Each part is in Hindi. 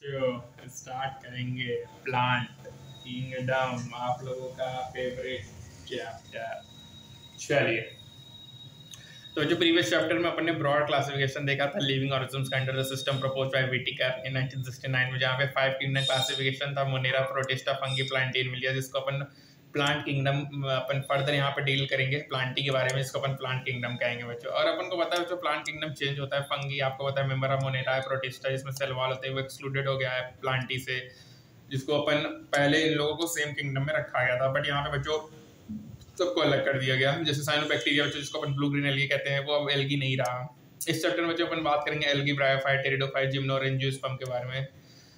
तो स्टार्ट करेंगे प्लांट किंगडम, आप लोगों का फेवरेट चैप्टर। चलिए, तो जो प्रीवियस चैप्टर में अपन ने ब्रॉड क्लासिफिकेशन देखा था लिविंग ऑर्गेनिजम्स का under the system proposed by Whittaker in 1969 में, जहाँ पे 5 किंगडम क्लासिफिकेशन था, मोनेरा, प्रोटिस्टा, फंगी, प्लांटेन मिल गया, जिसको अपन प्लांट किंगडम अपन फर्दर यहाँ पे डील करेंगे प्लांटी के बारे में, इसको अपन प्लांट किंगडम कहेंगे बच्चों। और अपन को पता है बच्चों प्लांट किंगडम चेंज होता है। फंगी आपको पता है मेंबर ऑफ मोनेरा है, प्रोटिस्टा जिसमें सेल वॉल होते हैं वो एक्सक्लूडेड हो गया है प्लांटी से, जिसको अपन पहले इन लोगों को सेम किंगडम में रखा गया था, बट यहाँ पे बच्चों सबको अलग कर दिया गया। जैसे साइनोबैक्टीरिया बच्चों जिसको अपन ब्लू ग्रीन एल्गी कहते हैं, वो अब एल्गी नहीं रहा। इस चैप्टर में बच्चों अपन बात करेंगे एल्गी, ब्रायोफाइट, टेरिडोफाइट, जिम्नोरेंजियोस्पर्म के बारे में।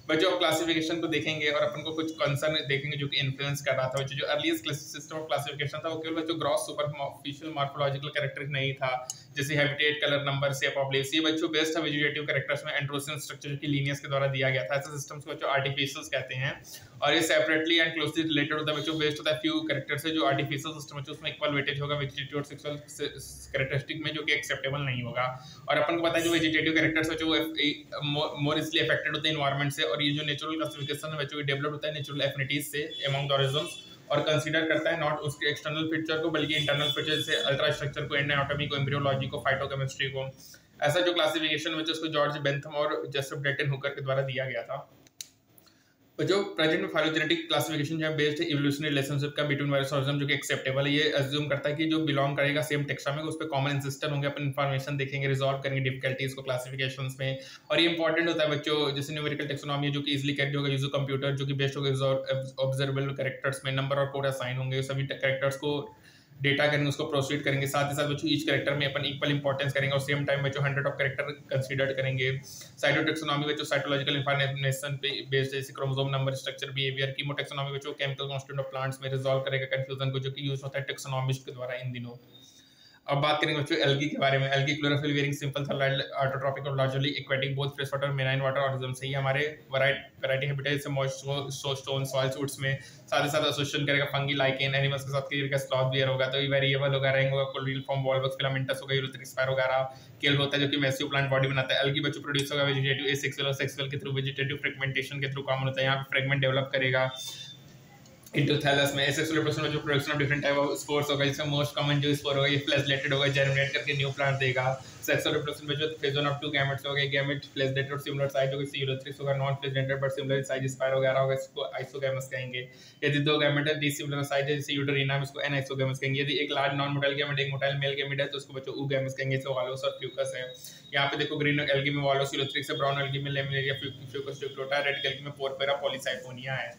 बच्चों क्लासिफिकेशन को देखेंगे और अपन को कुछ कंसर्न देखेंगे जो कि इन्फ्लुएंस कर रहा था बच्चों। जो अर्लीस्ट सिस्टम ऑफ क्लासिफिकेशन था वो केवल बच्चों ग्रॉस सुपरफिशियल मॉर्फोलॉजिकल कैरेक्टर नहीं था, जैसे habitat, colour, number, shape of leaves. ये बच्चों बेस्ड था वेजिटेटिव कैरेक्टर्स में एंड्रोसिन स्ट्रक्चर की लीनियस के द्वारा दिया गया था। ऐसे सिस्टम्स को बच्चों आर्टिफिशियल्स कहते हैं और ये सेपरेटली एंड क्लोजली रिलेटेड होता है बच्चों। बेस्ड होता है फ्यू कैरेक्टर से। जो आर्टिफिशियल सिस्टम बच्चों उसमें इक्वल वेटेज होगा वेजिटेटिव और सेक्सुअल कैरेक्टरिस्टिक में, जो कि एक्सेप्टेबल नहीं होगा। और अपन को पता है जो वेजिटेटिव कैरेक्टर्स बच्चों वो मोर इसलिए अफेक्टेड होते हैं एनवायरमेंट से, और ये जो नेचुरल क्लासिफिकेशन है बच्चों डेवलप होता है नेचुरल एफिनिटीज से अमंग द ऑर्गेनिजम्स, और कंसीडर करता है नॉट उसके एक्सटर्नल फीचर को बल्कि इंटरनल फीचर जैसे अल्ट्रा स्ट्रक्चर को, एनाटॉमी को, एम्ब्रियोलॉजी को, फाइटोकेमिस्ट्री को। ऐसा जो क्लासिफिकेशन बच्चों उसको जॉर्ज बेंथम और जोसेफ ब्रेटन हुकर के द्वारा दिया गया था। जो प्रेजेंट में फाइलोजेनेटिक क्लासिफिकेशन जो है बेस्ड है इवोल्यूशनरी रिलेशनशिप का बिटवीन वेरियस ऑर्गेनिज्म, जो कि एक्सेप्टेबल है। ये अज्यूम करता है कि जो बिलोंग करेगा सेम टेक्सा में उस पर कॉमन इंसिस्टर होंगे। अपन इन्फॉर्मेशन देखेंगे, रिजॉल्व करेंगे डिफिकल्टीज को क्लासिफिकेशंस में। और ये इंपॉर्टेंट होता है बच्चों, जैसे न्यूमेरिकल टेक्सोनॉमी जो कि इजीली कैरी होगा यूजर कंप्यूटर, जो कि बेस्ड होगा ऑब्जर्वेबल कैरेक्टर्स में, नंबर और कोड असाइन होंगे, सभी कैरेक्टर्स को डेटा करेंगे, उसको प्रोसीड करेंगे। साथ ही साथ बच्चों ईच कैरेक्टर में अपन इक्वल इंपॉर्टेंस करेंगे और सेम टाइम बच्चों 100 ऑफ कैरेक्टर कंसीडर करेंगे। साइटोटेक्सोनॉमी बच्चों साइटोलॉजिकल इन्फॉर्मेशन पे बेस्ड, जैसे क्रोमोसोम नंबर, स्ट्रक्चर, बिहेवियर। कीमोटेक्सोनॉमी बच्चों केमिकल कॉन्स्टिट्यूएंट ऑफ प्लांट्स में रिजॉल्व करेगा कंफ्यूजन को, जो कि यूज होता है टेक्सोनॉमिस्ट के द्वारा इन दिनों। अब बात करेंगे बच्चों एल्गी के बारे में। Algae chlorophyll bearing simple thalloid autotrophic और largely aquatic both fresh water marine water organism से ही हमारे वैरायटी हैबिटेट से मॉइस्ट स्टोन सॉइल्स वुड्स में। साथ ही साथ एसोसिएशन करेगा फंगी, लाइकेन, एनिमल्स के साथ करेगा स्लॉथ बियर होगा, तो ये वेरिएबल होगा, रेंग होगा, कोल्ड फॉर्म, वॉल्वस, फिलामेंटस होगा, यूरेथ्रिक स्पायर वगैरह। केल होता है जो कि मैसिव प्लांट बॉडी बनाता है। एल्गी बच्चों प्रोड्यूस होगा वेजिटेटिव एसेक्सुअल और सेक्सुअल के थ्रू, वेजिटेटिव फ्रेगमेंटेशन के थ्रू कॉमन होता है। यहाँ पे फ्रेगमेंट डेवलप करेगा इनटू थैलस में। एसेक्सुअल रिप्रोडक्शन में जो production of different type of spores होगा, जिसमें मोस्ट कॉमन जो स्पोर होगा ये फ्लैशलेटेड होगा, जर्मिनेट करके न्यू प्लांट देगा। सेक्सुअल रिप्रोडक्शन में जो फेजन ऑफ 2 गैमेट्स होगा, गैमेट फ्लैशलेटेड और सिमिलर साइज होगा, यूरेथ्रिक्स होगा, non flagellated but similar size, स्पायर वगैरह होगा, इसको आइसोगैमस कहेंगे। यदि 2 गैमेट है डिसिमिलर साइज है जैसे यूटेरिना में, इसको एनाइसोगैमस कहेंगे। यदि एक लार्ज नॉन मोटाइल गैमेट एक मोटाइल मेल गैमेट है तो उसको बच्चों ऊगैमस कहेंगे। इसमें वॉलोस और फ्यूकस है। यहाँ पे देखो ग्रीन एल्गी में वॉलोस, यूरेथ्रिक्स है, ब्राउन एल्गी में लेमिनेरिया, फ्यूकस डिक्लोटा, रेड एल्गी में पोरफेरा पॉलीसाइफोनिया है।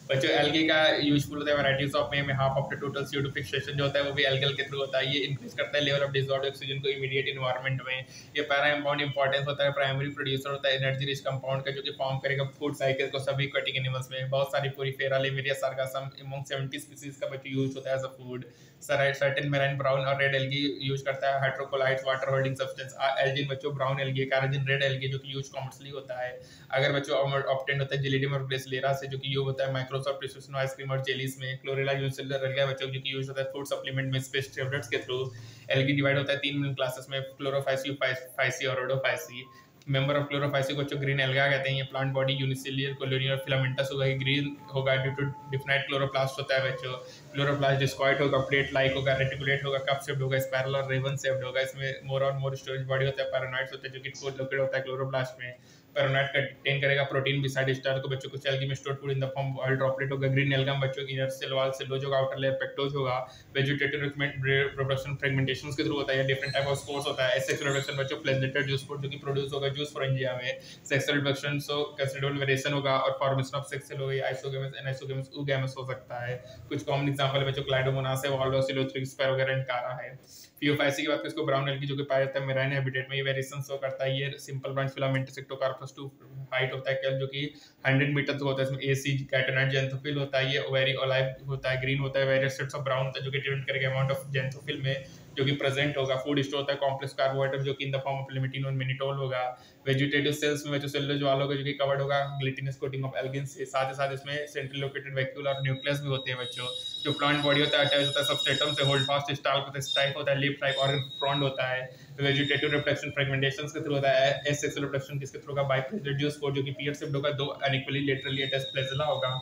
बच्चों एल्गी का यूजफुल होता है वैराइटीज ऑफ में half of the total CO2 fixation जो होता है वो भी एल्गल के थ्रू होता है। ये इंक्रीज करता है लेवल ऑफ डिसॉल्व्ड ऑक्सीजन को इमीडिएट एनवायरनमेंट में। ये पैरा इंपाउंड इंपॉर्टेंस होता है, प्राइमरी प्रोड्यूसर होता है एनर्जी रिच कंपाउंड का, जो कि फॉर्म करेगा फूड साइकिल को सभी एक्वेटिक एनिमल्स में। बहुत सारी Porifera, Laminaria, Sargassum among 70 species का बच्चों यूज होता है as a food. Certain marine brown और रेड एल्गी यूज करता है hydrocolloids, water holding substance. Algin बच्चों brown algae, carrageenan red algae जो कि यूज कॉमर्शियली होता है। अगर बच्चों ऑब्टेंड होता है जेलिडियम और ब्रेसिलेरा से, जो कि यूज होता है माइक्रोसॉफ्ट प्रिसिशन आइसक्रीम और जेलीज में। क्लोरेला यूनिसेलुलर एल्गा बच्चों जो कि यूज होता है फूड सप्लीमेंट में स्पेस टेबलेट्स के थ्रू। एल्गी डिवाइड होता है 3 मेन क्लासेस में, क्लोरोफाइसी, फाइसी और रोडोफाइसी। मेंबर ऑफ क्लोरोफाइसी को ग्रीन एल्गा कहते हैं। ये plant body unicellular, colonial, filamentous होगा, ग्रीन होगा ड्यू टू डिफिनाइट क्लोरोप्लास्ट होता है बच्चों। क्लोरोप्लास्ट डिस्कॉइड होगा, प्लेट लाइक होगा, रेटिकुलेट होगा, कप शेप्ड होगा, स्पाइरल और रेवन शेप्ड होगा। इसमें मोर और मोर स्टोरेज बॉडी होता है, पैरानॉइड्स होते हैं जो कि लोकेटेड होता है क्लोरोप्लास्ट में। पैरानॉइड कंटेन करेगा प्रोटीन बिसाइड स्टार को बच्चों कुछ एल्गी में stored food in the form oil droplet होगा। ग्रीन एल्गम बच्चों की इनर सेल वॉल सेलुलोज होगा, आउटर लेयर पेक्टोज होगा। वेजिटेटिव रिप्रोडक्शन फ्रेगमेंटेशंस के थ्रू होता है, डिफरेंट टाइप ऑफ स्पोर्स होता है। सेक्सुअल रिप्रोडक्शन बच्चों फ्लैशलेटेड जूस जो कि प्रोड्यूस होगा जूस फोरेंजिया में। Sexual reproduction so considerable variation होगा और फॉर्मेशन ऑफ सेक्स सेल होगी, आइसोगैमस, एनाइसोगैमस, ऊगैमस हो सकता है। कुछ कॉमन एग्जांपल बच्चों क्लाइडोमोनास है, वॉल्वस, सिलोथ्रिक्स, स्पायर वगैरह इनकारा है। फियोफाइसी की बात करें इसको ब्राउन एल्गी जो कि पाया जाता है मेराइन हैबिटेट में। ये वेरिएशन शो करता है। ये simple branch filamentous Ectocarpus 2 height होता है क्या, जो कि 100 मीटर तक होता है। इसमें एसी कैटोनाइट जेंथोफिल होता है। ये वेरी ओलाइव होता है, ग्रीन होता है, वेरियस शेड्स ऑफ ब्राउन होता है जो कि डिपेंड करेगा अमाउंट ऑफ जेंथोफिल में। जो कि प्रेजेंट होगा। फूड स्टोर होता है कॉम्प्लेक्स कार्बोहाइड्रेट जो कि इन द फॉर्म ऑफ लिमिटिन और मिनिटोल होगा। वेजिटेटिव सेल्स में सेलुलोज वालों का जो कि कवर्ड होगा ग्लिटिनस कोटिंग ऑफ एल्गिन से। साथ ही साथ इसमें सेंट्रल लोकेटेड वैक्यूल और न्यूक्लियस भी होते हैं बच्चों। जो प्लांट बॉडी होता है अटैच होता है सबस्ट्रेटम से, होल्ड फास्ट स्टाल्क होता है, स्टाइक होता है, लीफ टाइप ऑर्गन फ्रॉन्ड होता है। वेजिटेटिव रिप्रोडक्शन फ्रेगमेंटेशन के थ्रू होता है। एसेक्सुअल रिप्रोडक्शन किसके थ्रू होगा? बाय रेडियोस स्पोर जो कि पीएच से होगा, दो अनइक्वली लेटरली अटैच्ड फ्लैजेला होगा।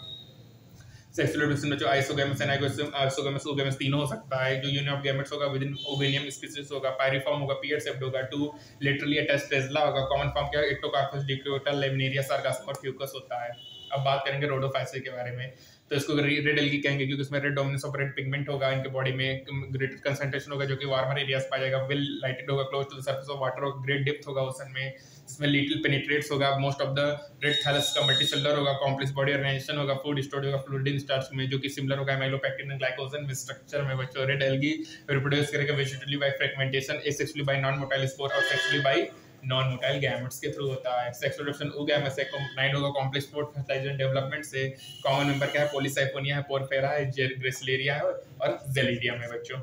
सेक्सुअल रिप्रोडक्शन में जो आइसोगैमस एनाइगोगैमस ओगैमस तीनों हो सकता है। जो यूनियन ऑफ गैमेट्स होगा विद इन ओवेनियम स्पीसीज होगा। पायरिफॉर्म होगा, पीएच सेप्ड होगा, टू लेटरली अटैच्ड फ्लैजेला होगा। कॉमन फॉर्म क्या है? एक्टोकार्पस, डिक्रोटा, लेमिनेरिया, सार्गासम और फ्यूकस होता है। अब बात करेंगे रोडोफाइसी के बारे में। तो इसको रेड एल्गी कहेंगे क्योंकि इसमें red dominance of red pigment होगा। इनके बॉडी में ग्रेटर कंसंट्रेशन होगा जो कि वार्मर एरियाज पाया जाएगा। वेल लाइटेड होगा, close to the surface of water होगा, ग्रेट डेप्थ होगा ओशन में। इसमें लिटिल पेनिट्रेट्स होगा। Most of the red thallus का मल्टीसेलुलर होगा। कॉम्प्लेक्स बॉडी ऑर्गेनाइजेशन होगा। फूड स्टोर्ड होगा फ्लूइड स्टार्च में जो कि सिमिलर होगा एमाइलोपेक्टिन एंड ग्लाइकोजन में स्ट्रक्चर में बच्चों। रेड एल्गी रिप्रोड्यूस करेगा vegetatively by fragmentation, asexually by non motile spore और sexually by non motile gametes के थ्रू होता है। सेक्सुअल रिप्रोडक्शन ओगैमेट्स से कंबाइंड होगा कॉम्प्लेक्स पोर्ट फर्टिलाइजेशन डेवलपमेंट से। कॉमन मेंबर क्या है? पॉलीसाइफोनिया है, पोरफेरा है, ग्रेसिलेरिया है और जेलिडियम है बच्चों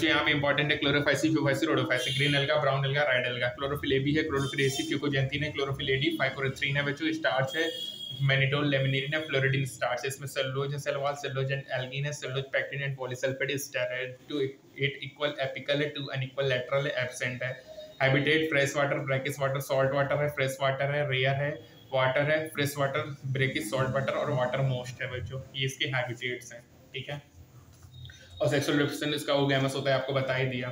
यहाँ पे इंपॉर्टेंट है Chlorophyceae, Phaeophyceae, Rhodophyceae. Green alga, brown alga, red alga. Chlorophyll A B है, क्लोरोफिल ए सी, फ्यूकोजेंथिन है, क्लोरोफिल ए डी, फाइकोरेथ्रिन है बच्चों। स्टार्च है, मैनिटोल, लेमिनिन है, फ्लोरिडीन स्टार्च है। इसमें सेलुलोज है, cell wall, cellulose and algin है, cellulose pectin and polysulphate ester है। टू एट इक्वल एपिकल है, टू अनइक्वल लेटरल है, एब्सेंट है। Habitat fresh water, brackish water, salt water है, फ्रेश वाटर है, रेयर है, वाटर है, fresh water, brackish, salt water और वाटर मोस्ट है बच्चों। ये इसके हैबिटेट्स हैं, ठीक है। और सेक्सुअल रिप्रोडक्शन इसका ओगैमस होता है, आपको बता ही दिया,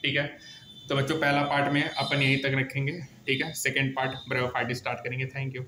ठीक है। तो बच्चों पहला पार्ट में अपन यहीं तक रखेंगे, ठीक है। सेकेंड पार्ट ब्रेविफाइट स्टार्ट करेंगे। Thank you.